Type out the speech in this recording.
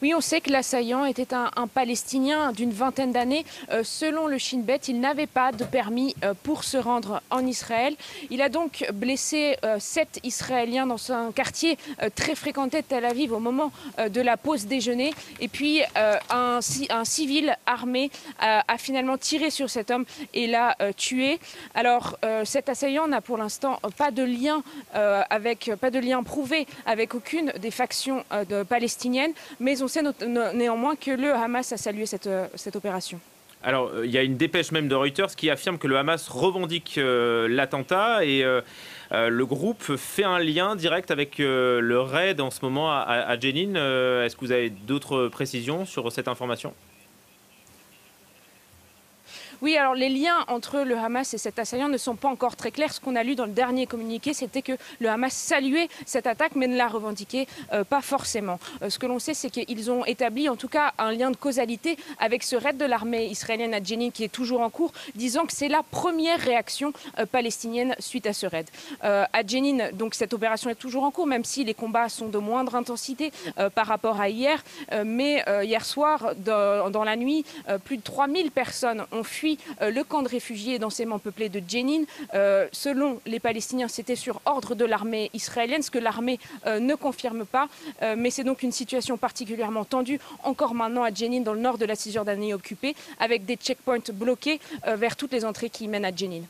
Oui, on sait que l'assaillant était un Palestinien d'une vingtaine d'années. Selon le Shin Bet, il n'avait pas de permis pour se rendre en Israël. Il a donc blessé 7 Israéliens dans un quartier très fréquenté de Tel Aviv au moment de la pause déjeuner. Et puis un civil armé a finalement tiré sur cet homme et l'a tué. Alors cet assaillant n'a pour l'instant pas de lien prouvé avec aucune des factions palestiniennes, mais on sait néanmoins que le Hamas a salué cette opération. Alors, il y a une dépêche même de Reuters qui affirme que le Hamas revendique l'attentat et le groupe fait un lien direct avec le raid en ce moment à Jenin. Est-ce que vous avez d'autres précisions sur cette information ? Oui, alors les liens entre le Hamas et cet assaillant ne sont pas encore très clairs. Ce qu'on a lu dans le dernier communiqué, c'était que le Hamas saluait cette attaque, mais ne la revendiquait pas forcément. Ce que l'on sait, c'est qu'ils ont établi en tout cas un lien de causalité avec ce raid de l'armée israélienne à Jenin qui est toujours en cours, disant que c'est la première réaction palestinienne suite à ce raid. À Jenin, donc cette opération est toujours en cours, même si les combats sont de moindre intensité par rapport à hier. Mais hier soir, dans la nuit, plus de 3000 personnes ont fui le camp de réfugiés densément peuplé de Jenin. Selon les Palestiniens, c'était sur ordre de l'armée israélienne, ce que l'armée ne confirme pas. Mais c'est donc une situation particulièrement tendue, encore maintenant à Jenin, dans le nord de la Cisjordanie occupée, avec des checkpoints bloqués vers toutes les entrées qui mènent à Jenin.